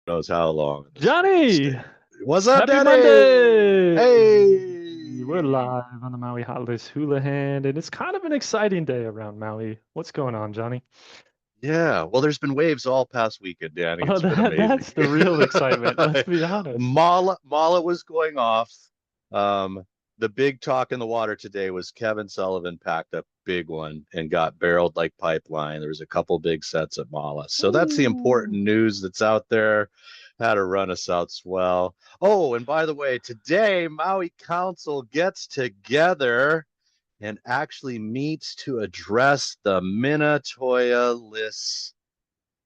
Knows how long in this real Johnny, estate. What's up, happy Danny? Monday! We're Hey. live on the Maui Hot List Hulahan, and it's kind of an exciting day around Maui. What's going on, Johnny? Yeah, well, there's been waves all past weekend, Danny. Oh, It's been that's amazing. the real excitement. Let's be honest. Mala was going off. Um, the big talk in the water today was Kevin Sullivan packed a big one and got barreled like pipeline. There was a couple big sets at Mala. So that's the Ooh. important news that's out there. Had a run us out swell. Oh, and by the way, today Maui Council gets together and actually meets to address the Minatoya list.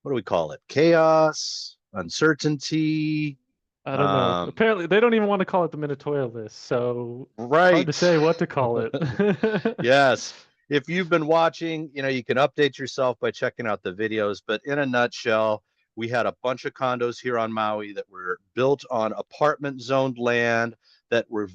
What do we call it? Chaos, uncertainty. I don't know. Um, Apparently, they don't even want to call it the Minatoya list, so hard to right. say what to call it. Yes. If you've been watching, you can update yourself by checking out the videos. But in a nutshell, we had a bunch of condos here on Maui that were built on apartment zoned land that were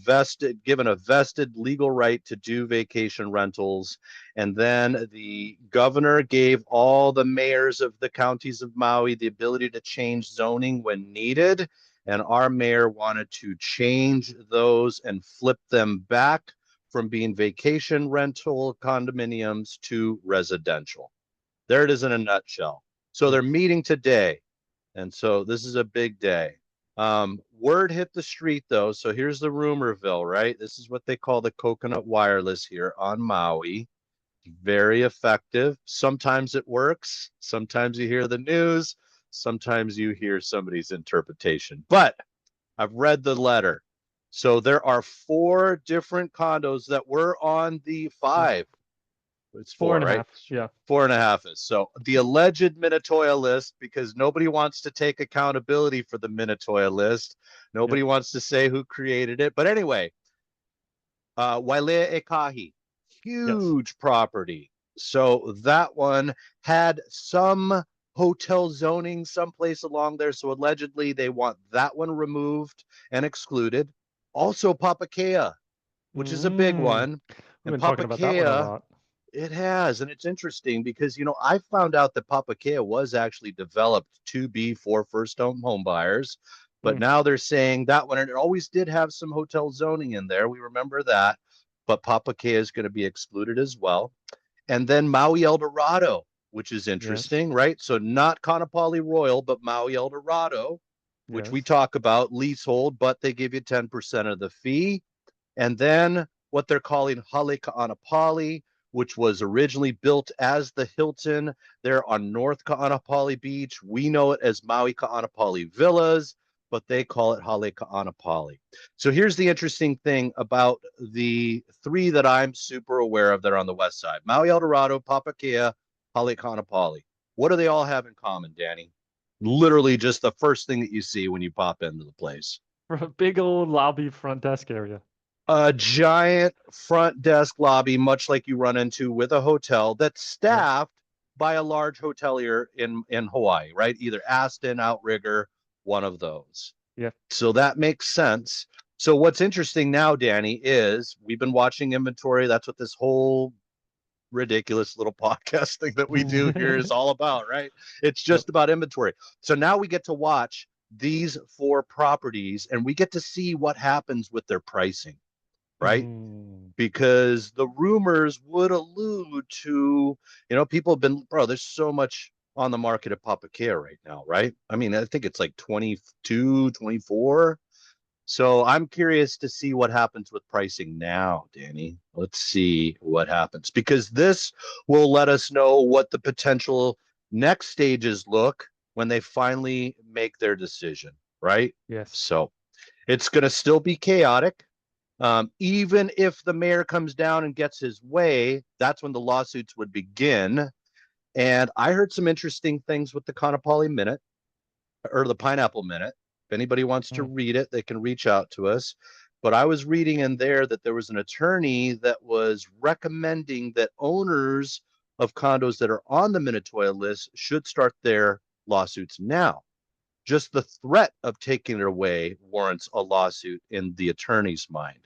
given a vested legal right to do vacation rentals. And then the governor gave all the mayors of the counties of Maui the ability to change zoning when needed. And our mayor wanted to change those and flip them back from being vacation rental condominiums to residential. There it is in a nutshell. So they're Yes. meeting today. And so this is a big day. Word hit the street though. So here's the rumorville, right? This is what they call the coconut wireless here on Maui. Very effective. Sometimes it works. Sometimes you hear the news. Sometimes you hear somebody's interpretation. But I've read the letter. So there are four different condos that were on the Mm. five. It's Four four, and a right? half. Yeah. Four and a half is. So the alleged Minatoya list, because nobody wants to take accountability for the Minatoya list. Yep. Nobody wants to say who created it. But anyway, Wailea Ekahi, Yes. huge property. So that one had some hotel zoning someplace along there. So allegedly they want that one removed and excluded. Also Papakea, which is a big Mm. one. We've And been talking about that one a Papakea, lot. it has. And it's interesting because, I found out that Papakea was actually developed to be for first home buyers. But Mm. now they're saying that one, and it always did have some hotel zoning in there. We remember that. But Papakea is going to be excluded as well. And then Maui Eldorado, which is Yes. interesting, right? So not Kaanapali Royal, but Maui Eldorado, which we Yes. talk about leasehold, but they give you 10% of the fee. And then what they're calling Hale Ka'anapali, which was originally built as the Hilton there on North Ka'anapali Beach. We know it as Maui Ka'anapali Villas, but they call it Hale Ka'anapali. So here's the interesting thing about the three that I'm super aware of that are on the west side: Maui Eldorado, Papakea, Hale Ka'anapali. What do they all have in common, Danny? Literally just the first thing that you see when you pop into the place. For a big old lobby front desk area. A giant front desk lobby, much like you run into with a hotel, that's Yep. staffed by a large hotelier in Hawaii, right? Either Aston, Outrigger, one of those. Yep. So that makes sense. So what's interesting now, Danny, is we've been watching inventory. That's what this whole ridiculous little podcast thing that we do here is all about, right? It's Yep. just about inventory. So now we get to watch these four properties and we get to see what happens with their pricing, right? Mm. Because the rumors would allude to, people have been, bro, there's so much on the market at Papakea right now, right? I mean, I think it's like 22, 24. So I'm curious to see what happens with pricing now, Danny. Let's see what happens because this will let us know what the potential next stages look when they finally make their decision, right? Yes. So it's going to still be chaotic. Even if the mayor comes down and gets his way, that's when the lawsuits would begin. And I heard some interesting things with the Conopoli Minute or the Pineapple Minute. If anybody wants to Mm. read it, they can reach out to us. But I was reading in there that there was an attorney that was recommending that owners of condos that are on the Minatoya list should start their lawsuits now. Just the threat of taking it away warrants a lawsuit in the attorney's mind.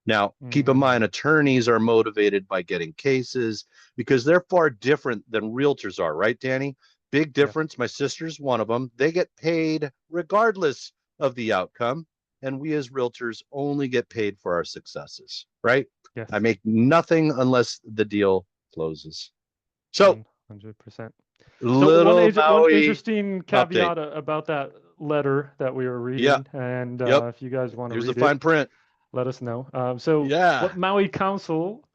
Now, keep in mind, Mm. attorneys are motivated by getting cases because they're far different than realtors are, right, Danny? Big Yeah. difference. My sister's one of them. They get paid regardless of the outcome. And we as realtors only get paid for our successes, right? I Yes. make nothing unless the deal closes. So, 100%. So little one Maui interesting update. caveat about that letter that we were Yeah. reading, and Yep. if you guys want to Here's the read it, fine print. let us know. So Yeah. what Maui Council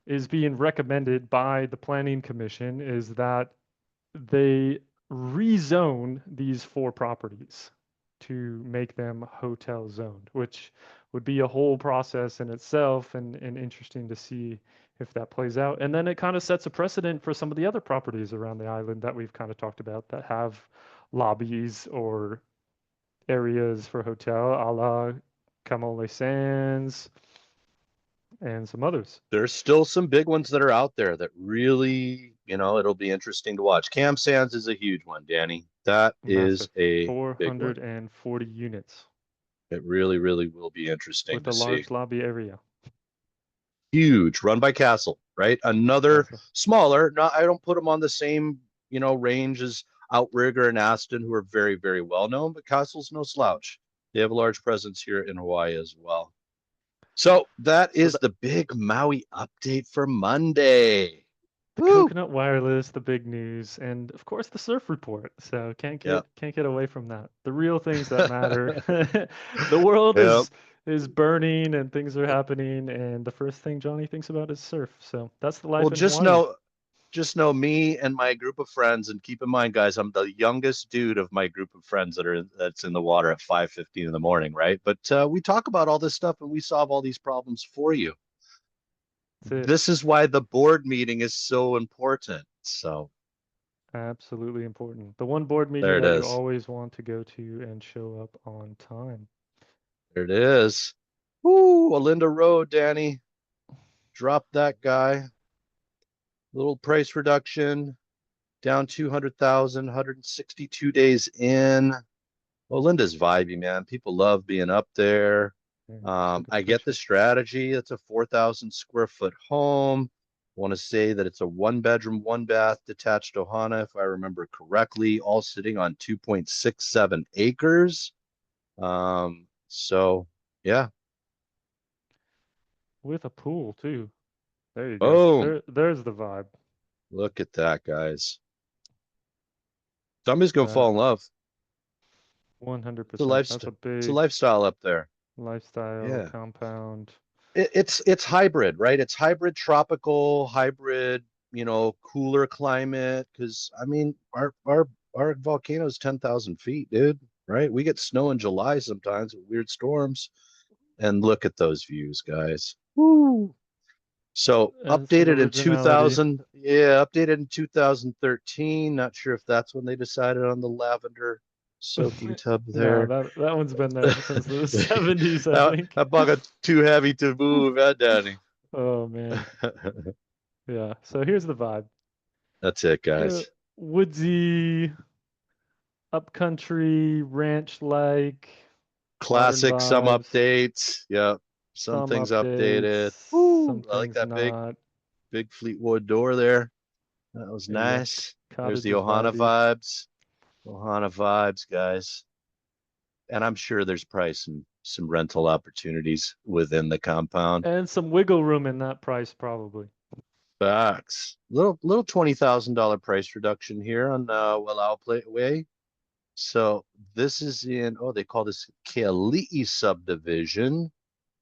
is being recommended by the Planning Commission is that they rezone these four properties to make them hotel zoned, which would be a whole process in itself and interesting to see if that plays out. And then it kind of sets a precedent for some of the other properties around the island that we've kind of talked about that have lobbies or areas for hotel, a la Kamole Sands and some others. There's still some big ones that are out there that really, it'll be interesting to watch. Cam Sands is a huge one, Danny. That is Massive, a big one. 440 units It really, really will be interesting with to a see. large lobby area. Huge, run by Castle, right? Another Castle. smaller. Not, I don't put them on the same, range as Outrigger and Aston, who are very, very well known, but Castle's no slouch. They have a large presence here in Hawaii as well. So that So is the big Maui update for Monday. the Woo! Coconut Wireless, the big news, and of course the surf report. So Yep. can't get away from that. The real things that matter. The world Yep. is burning and things are happening, and the first thing Johnny thinks about is surf. So that's the Well, life in Hawaii. just know me and my group of friends, and keep in mind, guys, I'm the youngest dude of my group of friends that's in the water at 5:15 in the morning, right? But we talk about all this stuff and we solve all these problems for you. That's it. This is why the board meeting is so important. So Absolutely important. The one board meeting there it that you is. always want to go to and show up on time. There it is. Woo, Alinda Road, Danny. Drop that guy. Little price reduction, down 200,000, 162 days in. Well, Linda's vibey, man. People love being up there. Yeah, look at the I get the picture. strategy. It's a 4,000 square foot home. I want to say that it's a one bedroom, one bath detached ohana, if I remember correctly, all sitting on 2.67 acres. So yeah, With a pool too. There you go. boom. There's the vibe. Look at that, guys. Somebody's gonna That fall in love. It's a 100%. That's lifestyle. a It's a big lifestyle up there. lifestyle Yeah. compound. It's hybrid, right? It's hybrid tropical, hybrid, cooler climate. Because I mean, our volcano is 10,000 feet, dude. Right? We get snow in July sometimes with weird storms. And look at those views, guys. Woo! So And some updated in originality. 2000, yeah, updated in 2013. Not sure if that's when they decided on the lavender soaking tub No, there. that one's been there since the 70s, I that, think. that bucket's too heavy to move, Danny? Oh man. Yeah. So here's the vibe. That's it, Uh, guys. woodsy, upcountry, ranch-like, modern Classic, some vibes, updates. Yep. Some some things updates, updated. some Woo! I like things that not. big Fleetwood door there. That was Yep. nice. There's the Cottage is Ohana vibey. vibes. Ohana vibes, guys. And I'm sure there's probably some rental opportunities within the compound. And some wiggle room in that price, probably. Facts. Little $20,000 price reduction here on Walau Way. So this is in, they call this Keali'i subdivision.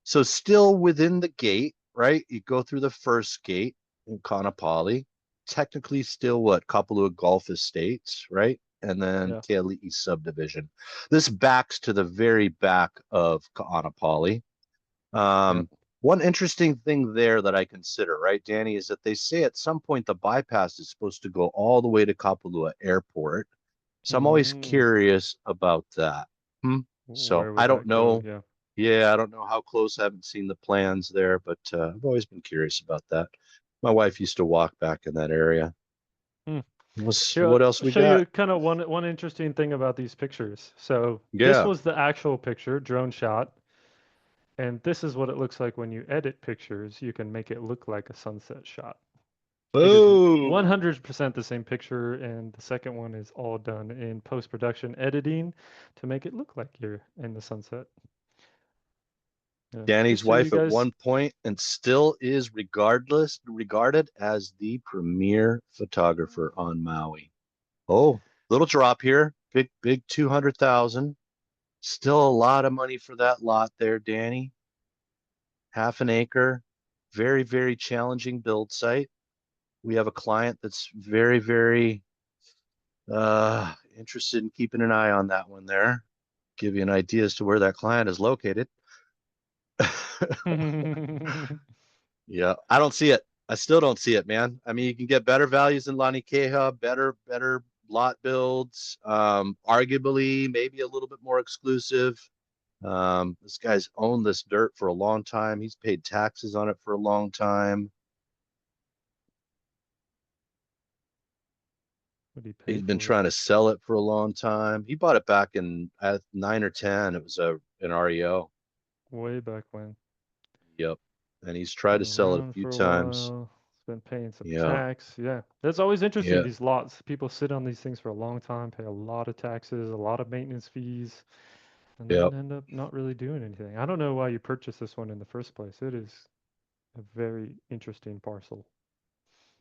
So still within the gate, right? You go through the first gate in Kaanapali. Technically still what? Kapalua Golf Estates, right? And then Yeah. Keali'i subdivision. This backs to the very back of Kaanapali. Yep. One interesting thing there that I consider, right, Danny, is that they say at some point the bypass is supposed to go all the way to Kapalua Airport. So I'm always Mm, curious about that. So where I would don't that go? know. Yeah. Yeah, I don't know how close. I haven't seen the plans there, but I've always been curious about that. My wife used to walk back in that area. Hmm. Here, What else I'll we show you got? kind of one interesting thing about these pictures. So this Yeah. was the actual picture, drone shot, and this is what it looks like when you edit pictures. You can make it look like a sunset shot. It is Boom. 100% the same picture, and the second one is all done in post-production editing to make it look like you're in the sunset. Yeah. Danny's Just so you wife at guys, one point and still is regarded as the premier photographer on Maui. Oh, little drop here. Big 200,000. Still a lot of money for that lot there, Danny. Half an acre. Very challenging build site. We have a client that's very interested in keeping an eye on that one there. Give you an idea as to where that client is located. Yeah, I don't see it. I still don't see it, man. I mean, you can get better values in Lani Keha, better lot builds, arguably maybe a little bit more exclusive. This guy's owned this dirt for a long time. He's paid taxes on it for a long time. what do you pay He's been for it? trying to sell it for a long time. He bought it back in at 9 or 10. It was an REO. Way back when. Yep. And he's tried Been to sell it a around few for a times. while. It's been paying some Yeah. tax. Yeah, that's always interesting. Yeah. These lots, people sit on these things for a long time, pay a lot of taxes, a lot of maintenance fees, and Yep. then end up not really doing anything. I don't know why you purchased this one in the first place. It is a very interesting parcel.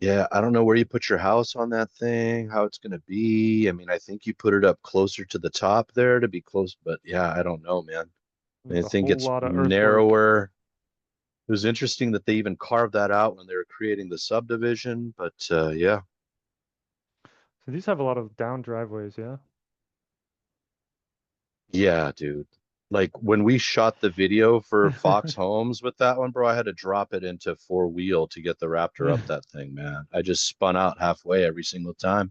Yeah, I don't know where you put your house on that thing, how it's going to be. I mean, I think you put it up closer to the top there to be close, but yeah, I don't know, man. I mean, There's the a thing whole gets lot of earthwork. narrower. It was interesting that they even carved that out when they were creating the subdivision, but yeah. So these have a lot of down driveways, yeah? Yeah, dude. Like when we shot the video for Fox Homes with that one, bro, I had to drop it into four wheel to get the Raptor Yeah. up that thing, man. I just spun out halfway every single time.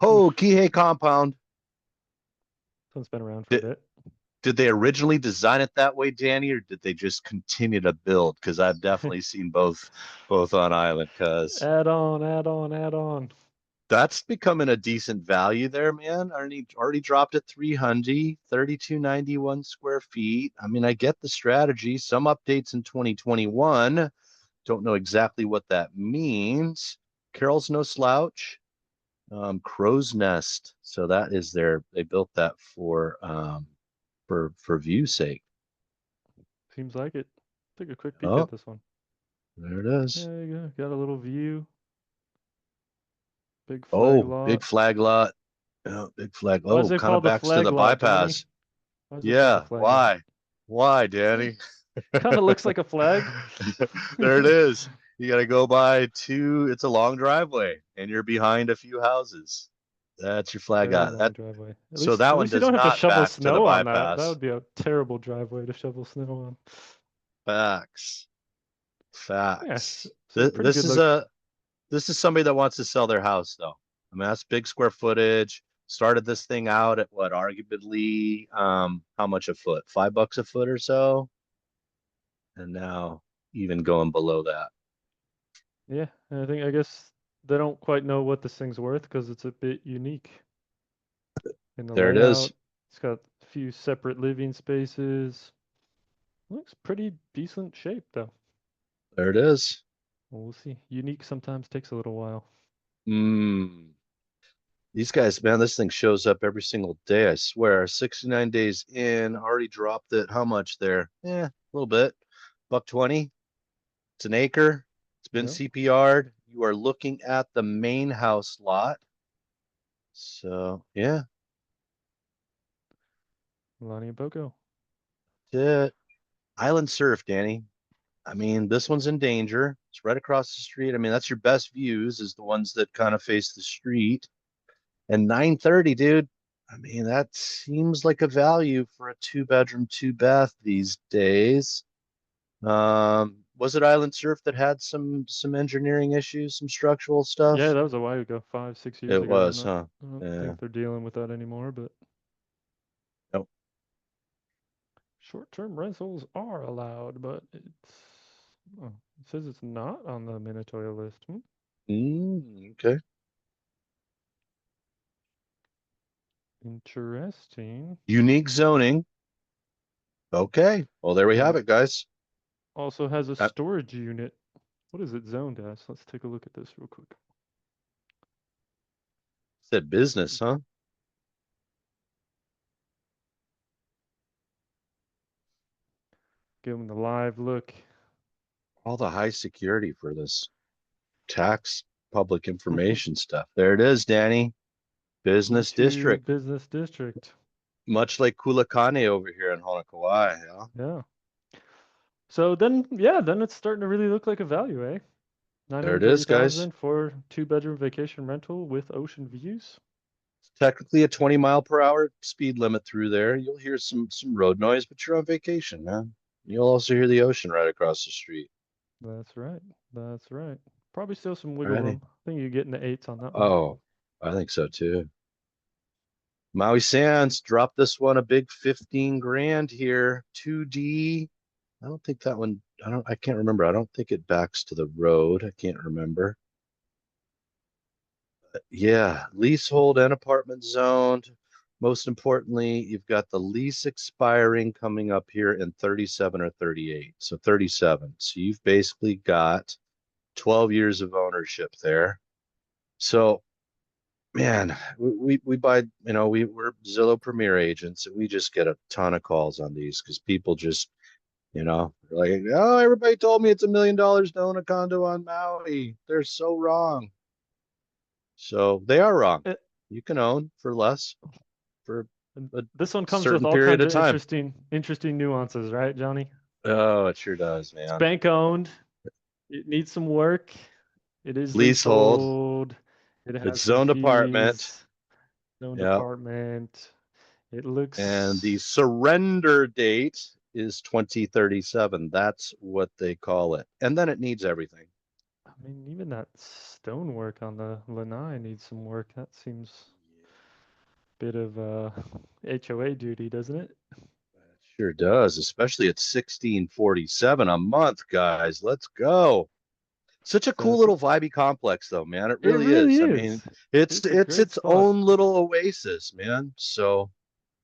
Oh, Oof. Kihei compound. This one's been around for a Did, bit. did they originally design it that way, Danny, or did they just continue to build? Because I've definitely seen both on island. Because Add on, add on, add on. that's becoming a decent value there, man. Already dropped at 300, 3291 square feet. I mean, I get the strategy. Some updates in 2021. Don't know exactly what that means. Carol's no slouch. Crow's Nest. So that is they built that for view's sake. Seems like it. Take a quick peek at Oh, this one. there it is. There you go. Got a little view. Big flag Oh, big lot. flag lot. Oh, big flag. Why is Oh, it kind of called the backs to flag the lot, Johnny? bypass. Why is it called the Yeah. flag lot? Why? Why, Danny? Kind of looks like a flag. There it is. You got to go by two. It's a long driveway, and you're behind a few houses. That's your flag Very lot. long driveway. So that At one least you does don't have to not shovel back to the snow on that. That bypass. would be a terrible driveway to shovel snow on. Facts. Yeah, Facts. so pretty This good is look. somebody that wants to sell their house, though. I mean, that's big square footage. Started this thing out at what, arguably, how much a foot? $5 a foot or so, and now even going below that. Yeah, and I guess they don't quite know what this thing's worth because it's a bit unique in the There it is. layout. It's got a few separate living spaces. Looks pretty decent shape though. There it is. Well, we'll see. Unique sometimes takes a little while. Mm. These guys, man, this thing shows up every single day. I swear. 69 days in, already dropped it. How much there? Yeah, a little bit. $120. It's an acre. It's been Yep. CPR'd. You are looking at the main house lot. So yeah, Lonnie and Boko. that's it. Island surf, Danny. I mean, this one's in danger. It's right across the street. I mean, that's your best views is the ones that kind of face the street. And 930, dude. I mean, that seems like a value for a two-bedroom, two-bath these days. Was it Island Surf that had some engineering issues, some structural Yeah, stuff? that was a while ago, 5, 6 years It ago. was, huh? I don't Yeah. think they're dealing with that anymore, but Nope. short-term rentals are allowed, but oh, it says it's not on the Minatoya list. Okay. Interesting. Unique zoning. Okay. Well, there we And have it it, guys. also has a Uh, storage unit. What is it zoned as? Let's take a look at this real quick. Said business, huh? Give them the live look. All the high security for this tax public information stuff. There it is, Danny. Business YouTube district. business district. Much like Kulakane over here in Honokawai. Yeah. Yeah. So then, yeah, then it's starting to really look like a value, eh? There it is, guys. 930,000 for 2-bedroom vacation rental with ocean views. It's technically a 20 mile per hour speed limit through there. You'll hear some road noise, but you're on vacation, man. You'll also hear the ocean right across the street. That's right. That's right. Probably still some wiggle Alrighty. room. I think you get in the eights on that one. Oh, I think so too. Maui Sands dropped this one a big 15 grand here. 2D. I don't think that one, I can't remember. I don't think it backs to the road. I can't remember. Yeah, leasehold and apartment zoned. Most importantly, you've got the lease expiring coming up here in 37 or 38. So 37. So you've basically got 12 years of ownership there. So, man, we buy, we're Zillow Premier agents and we just get a ton of calls on these because people just, like, oh, everybody told me it's $1 million to own a condo on Maui. They're so wrong. So they are wrong. Eh, You can own for less for and a this one comes with certain all period kinds of of time. interesting nuances, right, Johnny? Oh, it sure does, It's man. bank owned. It needs some work. It is Leasehold. leasehold. It It's has some zoned apartment. fees. Owned Yeah. apartment. It And the looks, surrender date is 2037. That's what they call it. And then it needs everything. I mean, even that stonework on the lanai needs some work. That seems a bit of HOA duty, doesn't it? It sure does, especially at 1647 a month, guys. Let's go. Such a cool That's little vibey complex though, man. It it really really is. I mean, is. it's It's a it's great its spot. own little oasis, man. So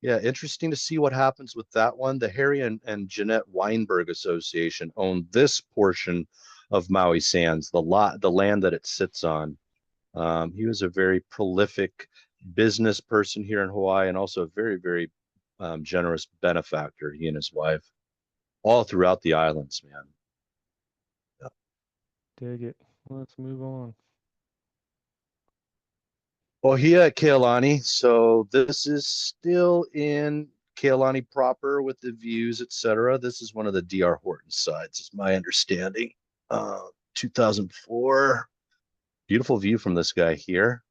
yeah, interesting to see what happens with that one. The Harry and Jeanette Weinberg Association own this portion of Maui Sands, the land that it sits on. He was a very prolific business person here in Hawaii and also a very, very generous benefactor, he and his wife, all throughout the islands, man. Dig it. Let's move on. Ohia at Kealani. So this is still in Kealani proper with the views, etc. This is one of the DR Horton sides, is my understanding. 2004. Beautiful view from this guy here.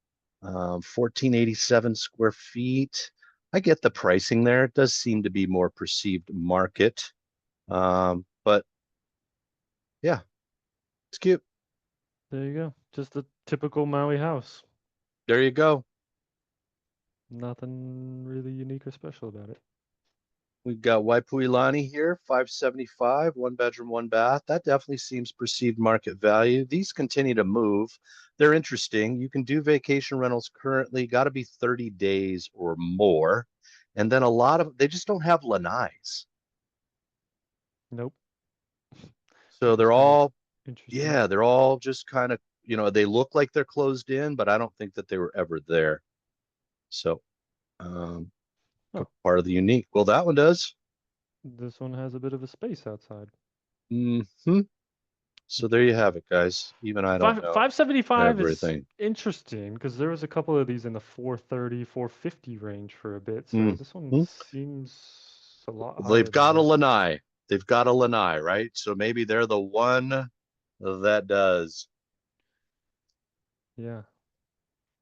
1487 square feet. I get the pricing there. It does seem to be more perceived market. But yeah, it's cute. There you go. Just a typical Maui house. There you go. Nothing really unique or special about it. We've got Waipuilani here, 575, 1 bedroom, 1 bath. That definitely seems perceived market value. These continue to move. They're interesting. You can do vacation rentals currently, got to be 30 days or more. And then a lot of they just don't have lanais. Nope. So Which is they're kind of all, interesting. yeah, they're all just kind of, they look like they're closed in, but I don't think that they were ever there. So um, Oh, part of the unique. Well, that one does. this one has a bit of a space outside. Hmm. So there you Interesting. have it, guys. Even I don't Five know 575 is everything. interesting because there was a couple of these in the 430, 450 range for a bit. So this one Mm-hmm. seems a lot They've higher than got a that. lanai. They've got a lanai, right? So maybe they're the one that does. Yeah.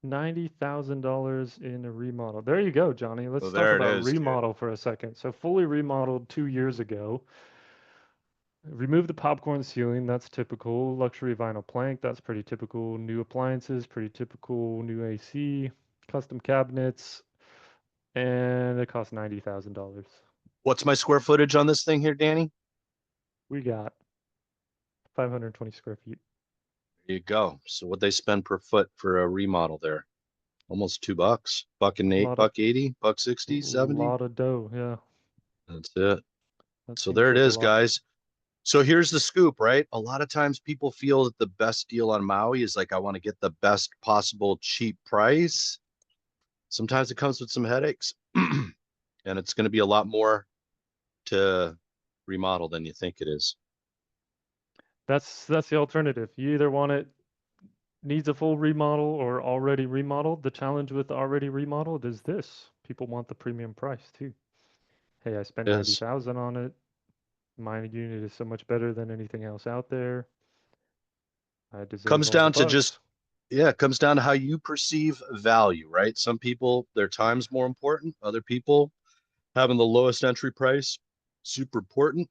$90,000 in a remodel. There you go, Johnny. Let's Well, talk there it about is, kid. remodel for a second. So fully remodeled 2 years ago. Remove the popcorn ceiling, that's typical. Luxury vinyl plank, that's pretty typical. New appliances, pretty typical. New AC, custom cabinets, and it costs $90,000. What's my square footage on this thing here, Danny? We got 520 square feet. There you go. So what they spend per foot for a remodel there? Almost $2. Buck and A eight, lot of buck 80, buck 60, 70. lot of dough, yeah. That's it. That So seems there it like a is, lot. guys. So here's the scoop, right? A lot of times people feel that the best deal on Maui is like, I want to get the best possible cheap price. sometimes it comes with some headaches. And it's going to be a lot more to remodel than you think it is. That's the alternative. You either want it needs a full remodel or already remodeled. The challenge with already remodeled is this. People want the premium price too. Hey, I spent Is 90,000 on it. My unit is so much better than anything else out there. I deserve comes all the down to just bucks. yeah, it comes down to how you perceive value, right? Some people their time's more important. Other people having the lowest entry price, super important.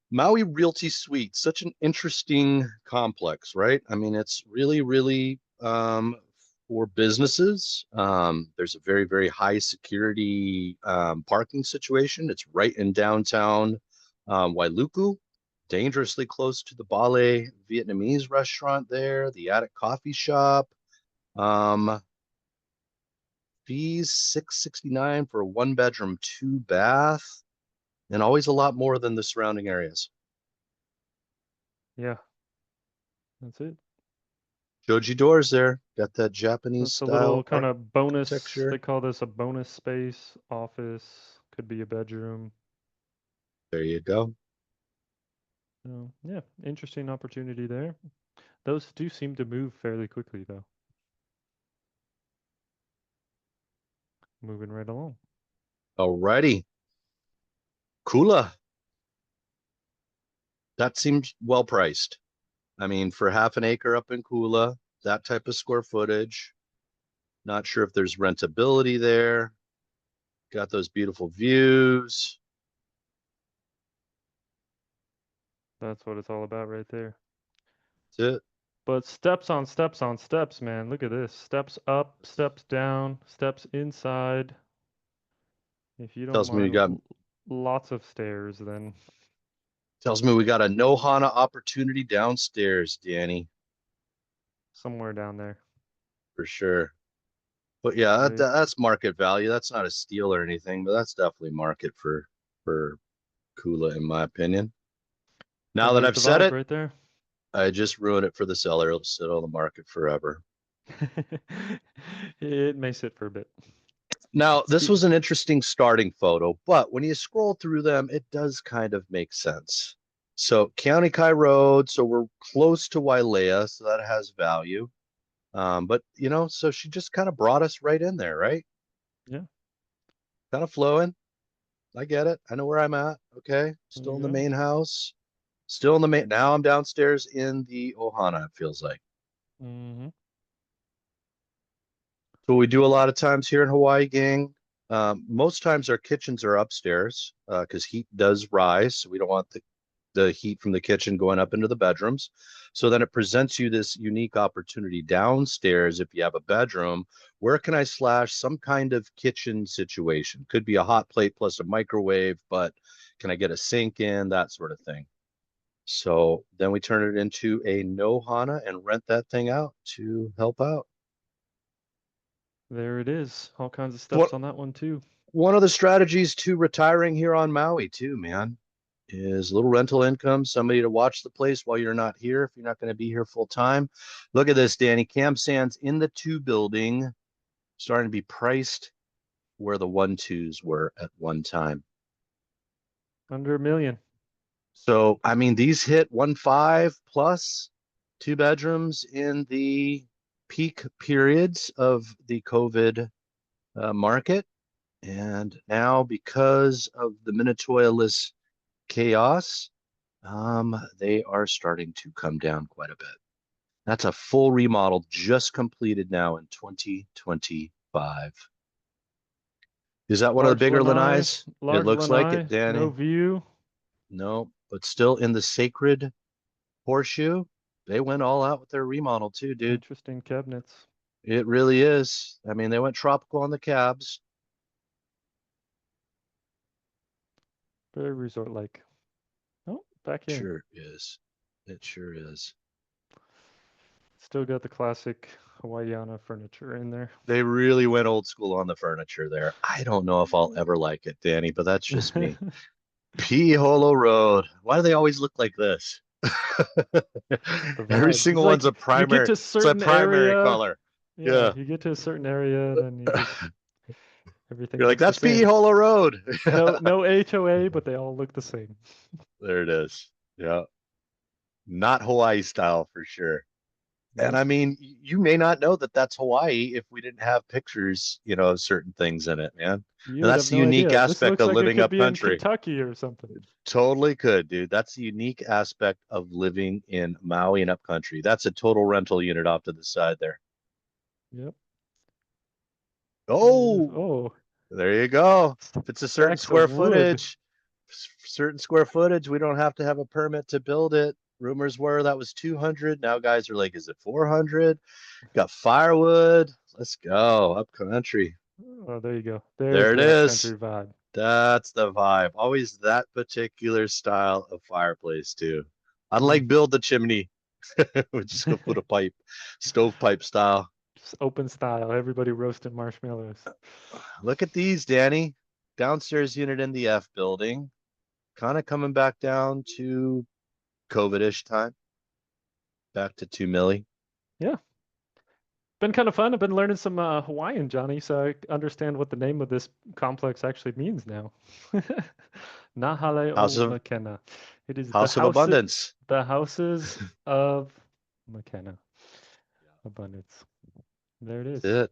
Maui Realty Suite, such an interesting complex, right? I mean, it's really, really for businesses. There's a very, very high security parking situation. It's right in downtown Wailuku, dangerously close to the Bale Vietnamese restaurant there, the Attic Coffee Shop. Um, Fees $669 for a one bedroom, two bath, and always a lot more than the surrounding areas. Yeah, that's it. Joji doors there. Got that Japanese That's a little style kind of bonus. They architecture. call this a bonus space, office, could be a bedroom. There you go. So, yeah, interesting opportunity there. Those do seem to move fairly quickly, though. Moving right along. Alrighty. Kula. That seems well priced. I mean, for half an acre up in Kula, that type of square footage. Not sure if there's rentability there. Got those beautiful views. That's what it's all about right there. That's it. But steps on steps on steps, man. Look at this. Steps up, steps down, steps inside. If you don't Tells me we got mind lots of stairs, then tells me we got a no Hana opportunity downstairs, Danny, somewhere down there, for sure. But yeah, right? that's market value. That's not a steal or anything, but that's definitely market for Kula, in my opinion. Now And that there's I've the said vibe it, right there. I just ruined it for the seller. It'll sit on the market forever. It may sit for a bit. Now, this Spe- was an interesting starting photo, but when you scroll through them, it does kind of make sense. So, County Kai Road, so we're close to Wailea, so that has value. But so she just kind of brought us right in there, right? yeah, Kind of flowing. I get it. I know where I'm at. Okay. there Still you in the go. main house. Still in the main. Now I'm downstairs in the Ohana, it feels like. Mm-hmm. So we do a lot of times here in Hawaii, gang. Most times our kitchens are upstairs because heat does rise. So we don't want the heat from the kitchen going up into the bedrooms. So then it presents you this unique opportunity downstairs if you have a bedroom. Where can I slash some kind of kitchen situation? Could be a hot plate plus a microwave, but can I get a sink in? That sort of thing. So then we turn it into a no Hana and rent that thing out to help out. There it is. All kinds of What steps on that one too. one of the strategies to retiring here on Maui too, man, is little rental income, somebody to watch the place while you're not here if you're not going to be here full time. Look at this, Danny. Cam Sands in the two building starting to be priced where the 1-2s were at one time. Under a million. So, I mean, these hit 1.5 plus two bedrooms in the peak periods of the COVID market. And now, because of the Minatoya-less chaos, they are starting to come down quite a bit. That's a full remodel just completed now in 2025. Is that one of the bigger lanais? It Large looks like it, lanai, no Danny. view. No, but still in the sacred horseshoe. They went all out with their remodel too, dude. Interesting cabinets. It really is. I mean, they went tropical on the cabs. Very resort-like. Oh, back in. Sure is. It sure is. Still got the classic Hawaiiana furniture in there. They really went old school on the furniture there. I don't know if I'll ever like it, Danny, but that's just me. Piholo Road. Why do they always look like this? It's the Every vibes. It's single one's like a you get primary. to a It's a certain primary area. color. Yeah, Yeah. you get to a certain area, then you just Everything You're like, looks the that's same. Pi'iholo Road. No HOA, but they all look the same. There it is. Yeah. Not Hawaii style for sure. And Nope. I mean, you may not know that that's Hawaii if we didn't have pictures, of certain things in it, man. You And would that's have the no unique idea. This aspect looks of like it living could up be in country. Kentucky or something. Totally could, dude. That's the unique aspect of living in Maui and up country. That's a total rental unit off to the side there. Yep. There it is. Oh, Oh, there you go. If it's a certain stacks of square wood. footage, we don't have to have a permit to build it. Rumors were that was 200. Now guys are like, is it 400? Got firewood. Let's go up country. Oh, there you go. There's There it the is. upcountry vibe. That's the vibe. Always that particular style of fireplace too. Mm. Unlike build the chimney, we just go put a pipe, stovepipe style. Just open style. Everybody roasting marshmallows. Look at these, Danny. Downstairs unit in the F building. Kind of coming back down to COVID-ish time. Back to 2 milli. Yeah. Been kind of fun. I've been learning some Hawaiian, Johnny, so I understand what the name of this complex actually means now. Nahale House o of Makena. It is House of Abundance. the houses of Makena. Abundance. There it is. That's it.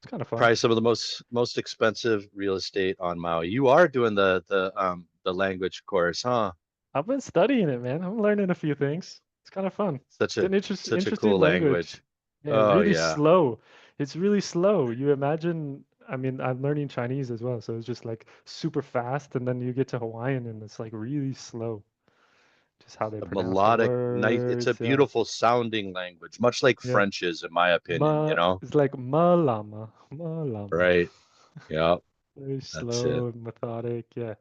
It's kind of fun. Probably some of the most expensive real estate on Maui. You are doing the language course, huh? I've been studying it, man. I'm learning a few things. It's kind of fun. Such It's a an such a interesting cool language. language. Yeah, Oh really yeah. slow. It's really slow. You imagine, I mean, I'm learning Chinese as well, so it's just like super fast, and then you get to Hawaiian and it's like really slow. Just how they A pronounce the melodic, nice. It's a words. Yeah. beautiful sounding language, much like Yeah. French is, in my opinion. It's like malama, malama. Right? Yeah, Very that's it. slow and methodic. Yeah.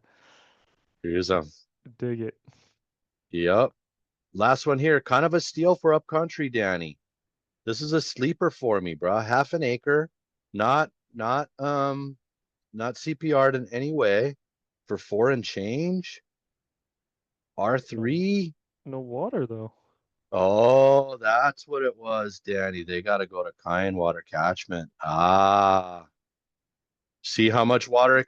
Here's a Dig it. yep. Last one here. Kind of a steal for upcountry, Danny. This is a sleeper for me, bro. Half an acre, not not not CPR'd in any way for four and change. No, R3. no water though. Oh, that's what it was, Danny. They got to go to Kind Water Catchment. Ah, see how much water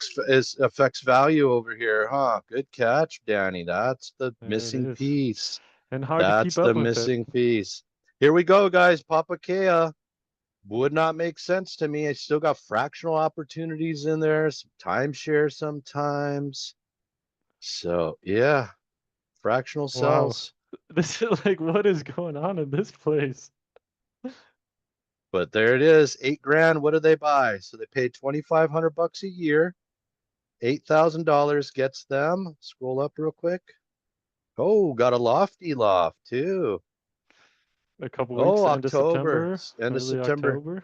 affects value over here, huh? Good catch, Danny. That's the There it missing is. piece. And hard to keep That's up the with it. missing piece. Here we go, guys. Papakea would not make sense to me. I still got fractional opportunities in there, some timeshare sometimes. So yeah, fractional Wow. cells. This is like, what is going on in this place? But there it is, 8 grand. What do they buy? So they paid 2,500 bucks a year. $8,000 gets them. Scroll up real quick. Oh, got a lofty loft too. A couple Oh, weeks, end of October, September, end of early September. October.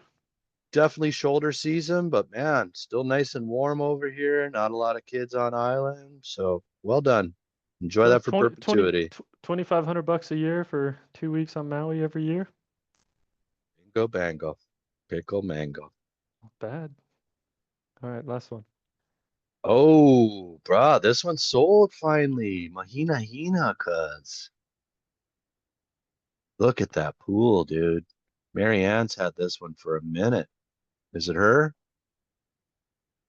Definitely shoulder season, but man, still nice and warm over here. Not a lot of kids on island. So well done. Enjoy Yeah, that for perpetuity. 2,500 bucks a year for 2 weeks on Maui every year. Bingo bango. Pickle mango. Not bad. All right, last one. Oh, bruh, this one sold finally. Mahina Hina, cuz. Look at that pool, dude. Marianne's had this one for a minute. Is it her?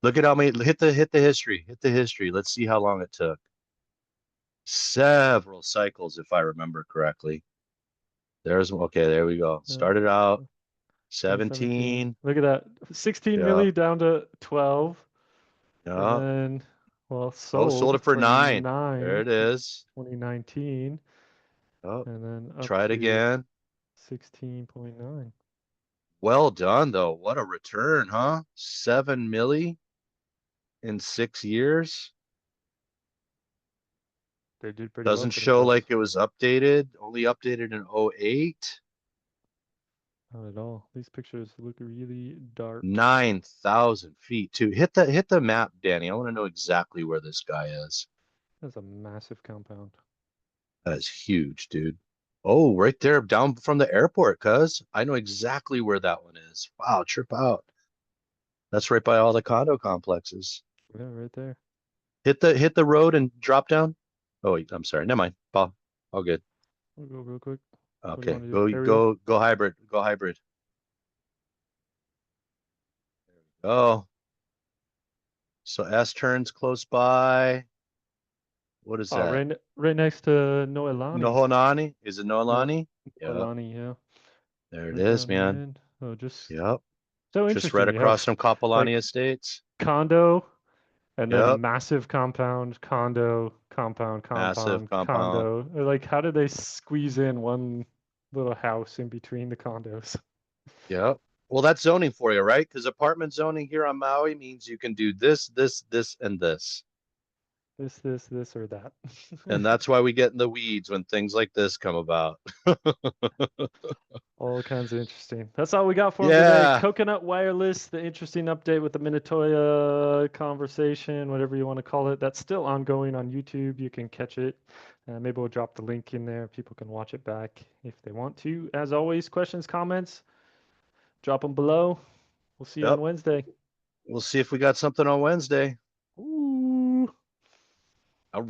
Look at how many hit the history. Hit the history. Let's see how long it took. Several cycles, if I remember correctly. There's okay, there we go. Yeah, Started out 2017. 17. Look at that. 16 Yeah. milli down to 12. And Yeah. then, well, Oh, sold sold it for for 9. There 9 it in is. 2019. Oh, And then up try it to again. 16.9. Well done though. What a return, huh? 7 milli in 6 years. They did pretty well Doesn't for show themselves. like it was updated. Only updated in '08. Not at all. These pictures look really dark. 9,000 feet too. Hit the map, Danny. I want to know exactly where this guy is. That's a massive compound. That is huge, dude. Oh, right there, down from the airport, cuz. I know exactly where that one is. Wow, trip out. That's right by all the condo complexes. Yeah, right there. Hit the road and drop down. Oh, wait, I'm sorry. Never mind. Paul. All good. We'll go real quick. What do you Okay. want to do? Go Aerial? go go hybrid. Go hybrid. Oh, So S turns close by. What is Oh, that? right next to Noelani. Nohonani? Is it No, Noelani? Yep. Noelani, yeah. There it Right is, down the man. end. Oh, just Yep. so Just right interesting. You across have from Kapolani like Estates. condo and then a Yep. massive compound, condo, Massive compound. condo. Like, how did they squeeze in one little house in between the condos? Yep. Well, that's zoning for you, right? Because apartment zoning here on Maui means you can do this, this, and this. This, or that. And that's why we get in the weeds when things like this come about. All kinds of interesting. That's all we got for him today. Yeah. Coconut Wireless, the interesting update with the Minatoya conversation, whatever you want to call it. That's still ongoing on YouTube. You can catch it. Maybe we'll drop the link in there. People can watch it back if they want to. As always, questions, comments, drop them below. We'll see you on Yep. Wednesday. We'll see if we got something on Wednesday. Ooh. All right.